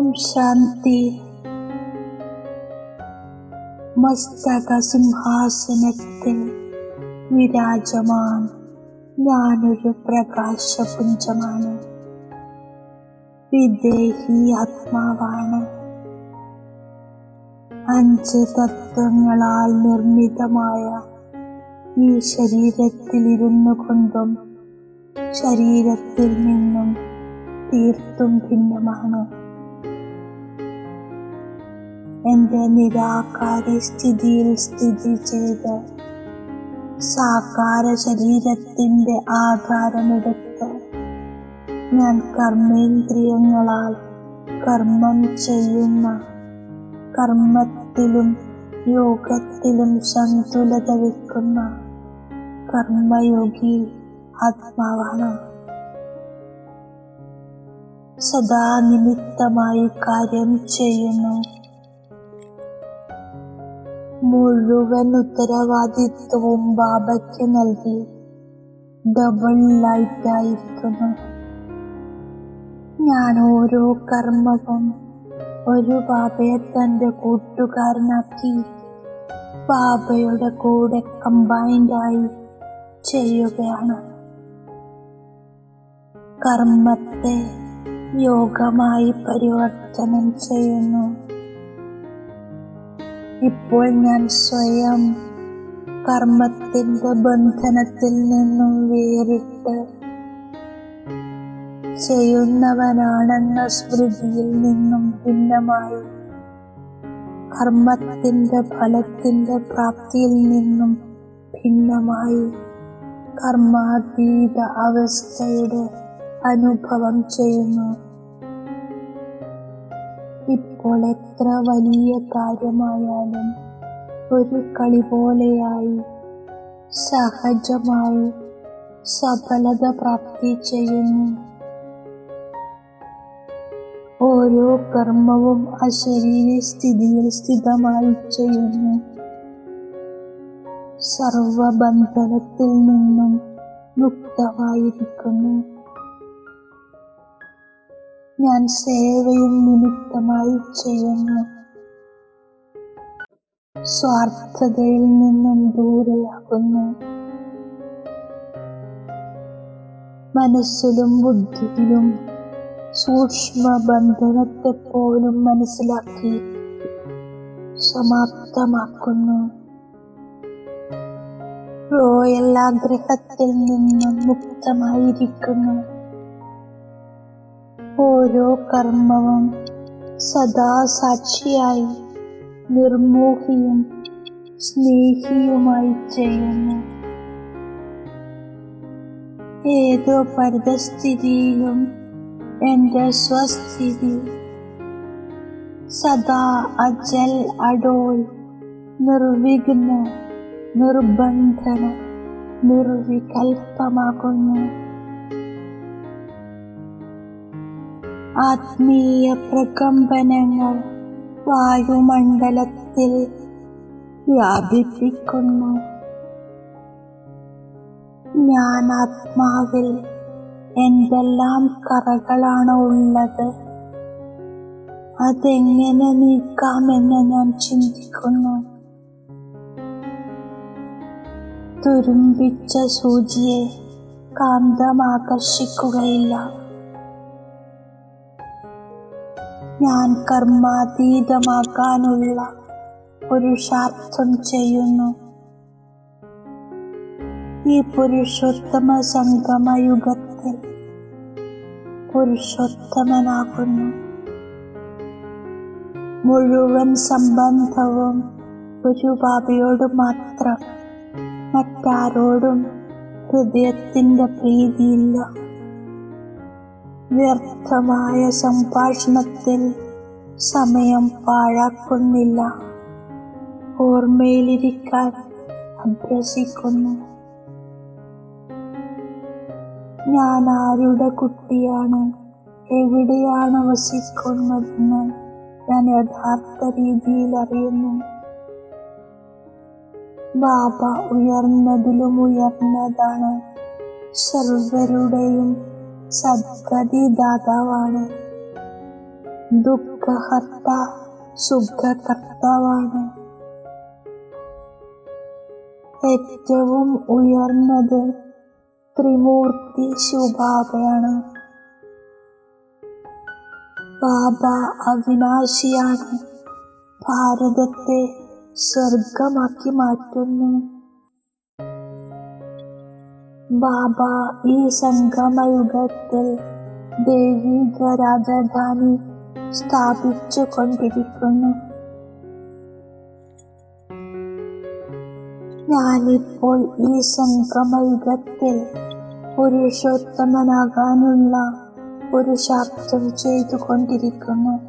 ഓം ശാന്തി. മസ്തക സിംഹാസനത്തിൽ വിരാജമാൻ ഞാനൊരു പ്രകാശപുഞ്ചമാണ്. വിദേഹി ആത്മാവാണ്. 5 തത്വങ്ങളാൽ നിർമ്മിതമായ ഈ ശരീരത്തിലിരുന്നു കൊണ്ടും ശരീരത്തിൽ നിന്നും തീർത്തും ഭിന്നമാണ്. എന്റെ നിരാകാരി സ്ഥിതിയിൽ സ്ഥിതി ചെയ്ത് സാകാര ശരീരത്തിന്റെ ആകാരമെടുത്ത് ഞാൻ കർമ്മേന്ദ്രിയങ്ങളാൽ കർമ്മം ചെയ്യുന്ന, കർമ്മത്തിലും യോഗത്തിലും സന്തുലത വയ്ക്കുന്ന കർമ്മയോഗി ആത്മാവാണ്. സദാ നിമിത്തമായി കാര്യം ചെയ്യുന്നു. മുഴുവൻ ഉത്തരവാദിത്വവും ബാബയ്ക്ക് നൽകി ഡബിൾ ലൈറ്റായിരിക്കുന്നു. ഞാൻ ഓരോ കർമ്മവും ഒരു ബാബയെ തന്റെ കൂട്ടുകാരനാക്കി ബാബയുടെ കൂടെ കമ്പൈൻഡായി ചെയ്യുകയാണ്. കർമ്മത്തെ യോഗമായി പരിവർത്തനം ചെയ്യുന്നു. ഇപ്പോൾ ഞാൻ സ്വയം കർമ്മത്തിന്റെ ബന്ധനത്തിൽ നിന്നും വേറിട്ട് ചെയ്യുന്നവനാണെന്ന സ്മൃതിയിൽ നിന്നും ഭിന്നമായി, കർമ്മത്തിന്റെ ഫലത്തിന്റെ പ്രാപ്തിയിൽ നിന്നും ഭിന്നമായി കർമാതീത അവസ്ഥയുടെ അനുഭവം ചെയ്യുന്നു. ഇപ്പോൾ എത്ര വലിയ കാര്യമായാലും ഒരു കളി പോലെയായി സഹജമായി സഫലത പ്രാപ്തി ചെയ്യുന്നു. ഓരോ കർമ്മവും അശരീരി സ്ഥിതിയിൽ സ്ഥിതമായി ചെയ്യുന്നു. സർവബന്ധനത്തിൽ നിന്നും മുക്തമായിരിക്കുന്നു. ഞാൻ സേവയും നിമിത്തമായി ചെയ്യുന്നു. സ്വാർത്ഥതയിൽ നിന്നും ദൂരെയാകുന്നു. മനസ്സിലും ബുദ്ധിയിലും സൂക്ഷ്മ ബന്ധനത്തെ പോലും മനസ്സിലാക്കി സമാപ്തമാക്കുന്നു. റോയൽ ആഗ്രഹത്തിൽ നിന്നും മുക്തമായിരിക്കുന്നു. ഓരോ കർമ്മവും സദാ സാക്ഷിയായി നിർമോഹിയും സ്നേഹിയുമായി ചെയ്യുന്നു. ഏതോ പരിതസ്ഥിതിയിലും എന്റെ സ്വസ്ഥിതി സദാ അജൽ അഡോൾ, നിർവിഘ്ന, നിർബന്ധന, നിർവികൽപ്പമാകുന്നു. ആത്മീയ പ്രകമ്പനങ്ങൾ വായുമണ്ഡലത്തിൽ വ്യാപിപ്പിക്കുന്നു. ഞാൻ ആത്മാവിൽ എന്തെല്ലാം കറകളാണ് ഉള്ളത്, അതെങ്ങനെ നീക്കാമെന്ന് ഞാൻ ചിന്തിക്കുന്നു. തുരുമ്പിച്ച സൂചിയെ കാന്തം ആകർഷിക്കുകയില്ല. ഞാൻ കർമാതീതമാകാനുള്ള പുരുഷാർത്ഥം ചെയ്യുന്നു. ഈ പുരുഷോത്തമ സംഗമയുഗത്തിൽ പുരുഷോത്തമനാകുന്നു. മുഴുവൻ സംബന്ധവും ഒരു ബാബയോട് മാത്രം, മറ്റാരോടും ഹൃദയത്തിന്റെ പ്രീതിയില്ല. വ്യർത്ഥമായ സംഭാഷണത്തിൽ സമയം പാഴാക്കുന്നില്ല. ഓർമ്മയിലിരിക്കാൻ അഭ്യസിക്കുന്നു. ഞാൻ ആരുടെ കുട്ടിയാണ്, എവിടെയാണ് വസിക്കുന്നതെന്ന് ഞാൻ യഥാർത്ഥ രീതിയിൽ അറിയുന്നു. ബാബ ഉയർന്നതിലും ഉയർന്നതാണ്. സർവരുടെയും സദ്ഗതി ദാതാവാണ്. ദുഃഖഹർത്ത സുഖകർത്താവാണ്. ഏറ്റവും ഉയർന്നത് ത്രിമൂർത്തി ശിവബാബയാണ്. ബാബ അവിനാശിയാണ്. ഭാരതത്തെ സ്വർഗമാക്കി മാറ്റുന്നു. ബാബ ഈ സംഗമയുഗത്തിൽ ദൈവിക രാജധാനി സ്ഥാപിച്ചു കൊണ്ടിരിക്കുന്നു. ഞാനിപ്പോൾ ഈ സംഗമയുഗത്തിൽ പുരുഷോത്തമനാകാനുള്ള പുരുഷാർത്ഥം ചെയ്തുകൊണ്ടിരിക്കുന്നു.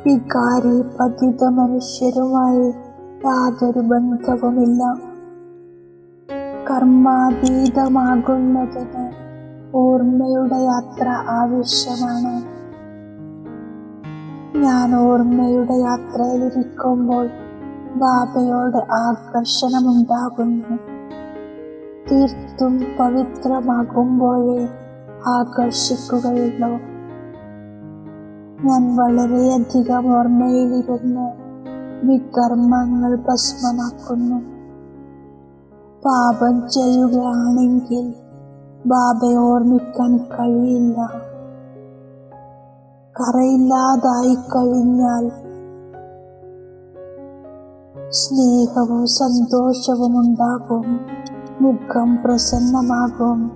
വികാരി പതിത മനുഷ്യരുമായി യാതൊരു ബന്ധവുമില്ല. കർമാതീതമാകുന്നതിന് ഓർമ്മയുടെ യാത്ര ആവശ്യമാണ്. ഞാൻ ഓർമ്മയുടെ യാത്രയിലിരിക്കുമ്പോൾ ബാബയോട് ആകർഷണമുണ്ടാകുന്നു. തീർത്തും പവിത്രമാകുമ്പോഴേ ആകർഷിക്കുകയുള്ളൂ. ഞാൻ വളരെയധികം ഓർമ്മയിലിരുന്ന് വികർമ്മങ്ങൾ ഭസ്മമാക്കുന്നു. പാപം ചെയ്യുകയാണെങ്കിൽ ബാബയെ ഓർമ്മിക്കാൻ കഴിയില്ല. കറയില്ലാതായി കഴിഞ്ഞാൽ സ്നേഹവും സന്തോഷവും ഉണ്ടാകും. മുഖം പ്രസന്നമാകും.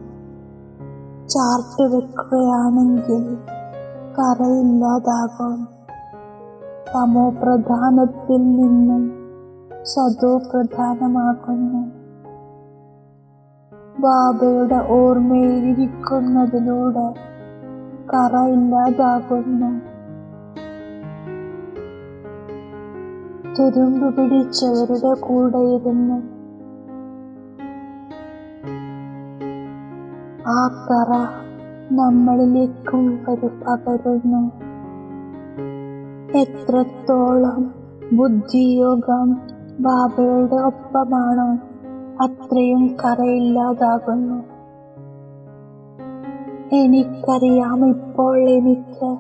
ചാർട്ട് വെക്കുകയാണെങ്കിൽ കറയില്ലാതാകും. തമോ പ്രധാനത്തിൽ നിന്നും സതോ പ്രധാനമാകുന്നു. ബാബയുടെ ഓർമ്മയിലിരിക്കുന്നതിലൂടെ കറ ഇല്ലാതാകുന്നു. തുരുമ്പ് പിടിച്ചവരുടെ കൂടെ ഇരുന്ന് ആ കറ നമ്മളിലേക്കും പകരുന്നു. എത്രത്തോളം ബുദ്ധിയോഗം ബാബയുടെ ഒപ്പമാണോ അത്രയും കറയില്ലാതാകുന്നു. എനിക്കറിയാം, ഇപ്പോൾ എനിക്ക്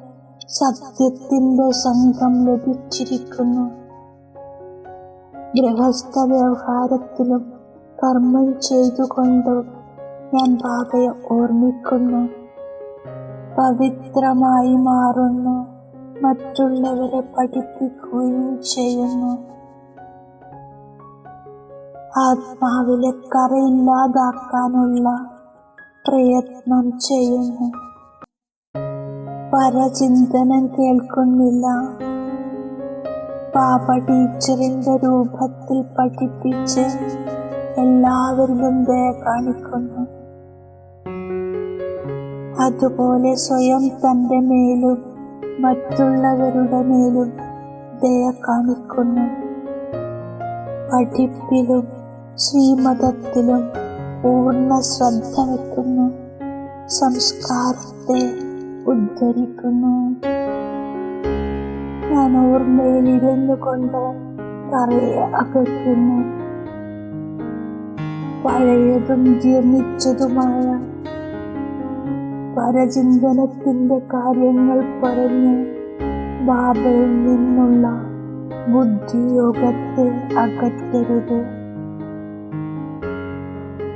സത്യത്തിന്റെ സംഘം ലഭിച്ചിരിക്കുന്നു. ഗൃഹസ്ഥ വ്യവഹാരത്തിലും കർമ്മം ചെയ്തുകൊണ്ടും ഞാൻ ബാബയെ ഓർമ്മിക്കുന്നു. പവിത്രമായി മാറുന്നു. മറ്റുള്ളവരെ പഠിപ്പിക്കുകയും ചെയ്യുന്നു. ആത്മാവിലെ കറയില്ലാതാക്കാനുള്ള പ്രയത്നം ചെയ്യുന്നു. പരചിന്തനം കേൾക്കുന്നില്ല. ബാബ ടീച്ചറിന്റെ രൂപത്തിൽ പഠിപ്പിച്ച് എല്ലാവരിലും ദയ കാണിക്കുന്നു. അതുപോലെ സ്വയം തന്റെ മേലും മറ്റുള്ളവരുടെ മേലും ദയ കാണിക്കുന്നു. പഠിപ്പിലും ശ്രീമതത്തിലും പൂർണ്ണ ശ്രദ്ധ വയ്ക്കുന്നു. സംസ്കാരത്തെ ഉദ്ധരിക്കുന്നു. ഞാൻ ഓർമ്മയിലിരുന്നു കൊണ്ട് കറയെ അകറ്റുന്നു. പഴയതും ജീർണിച്ചതുമായ പരചിന്തനത്തിന്റെ കാര്യങ്ങൾ പറഞ്ഞ് ബാബയിൽ നിന്നുള്ള ബുദ്ധിയോഗത്തെ അകറ്റരുത്.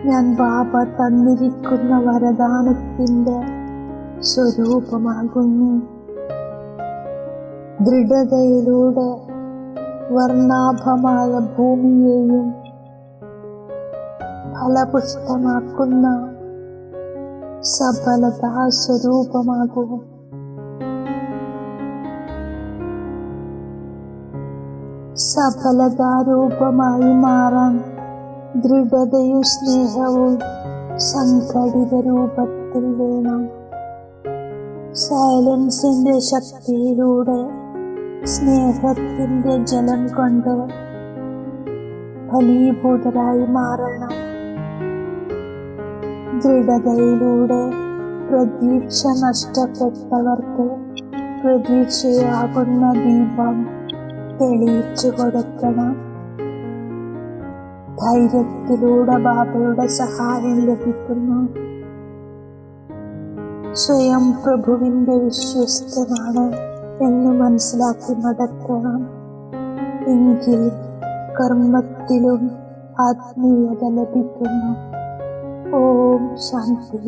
ഞാൻ ബാബ തന്നിരിക്കുന്ന വരദാനത്തിന്റെ സ്വരൂപമാകുന്നു. ദൃഢതയിലൂടെ വർണ്ണാഭമായ ഭൂമിയെയും ഫലപുഷ്ടമാക്കുന്ന സഫലതാ സ്വരൂപമാകും. സഫലതാരൂപമായി മാറാൻ ദൃഢതയും സ്നേഹവും സംഘടിത രൂപത്തിൽ വേണം. സൈലൻസിന്റെ ശക്തിയിലൂടെ സ്നേഹത്തിന്റെ ജലം കൊണ്ട് ഫലീഭൂതരായി മാറണം. ദൃഢതയിലൂടെ പ്രതീക്ഷ നഷ്ടപ്പെട്ടവർക്ക് പ്രതീക്ഷയാകുന്ന ദീപം തെളിയിച്ചു കൊടുക്കണം. ധൈര്യത്തിലൂടെ ബാബയുടെ സഹായം ലഭിക്കുന്നു. സ്വയം പ്രഭുവിൻ്റെ വിശ്വസ്തനാണ് എന്ന് മനസ്സിലാക്കി നടക്കണം. എങ്കിൽ കർമ്മത്തിലും ആത്മീയത ലഭിക്കുന്നു. ഓം ശാന്തി.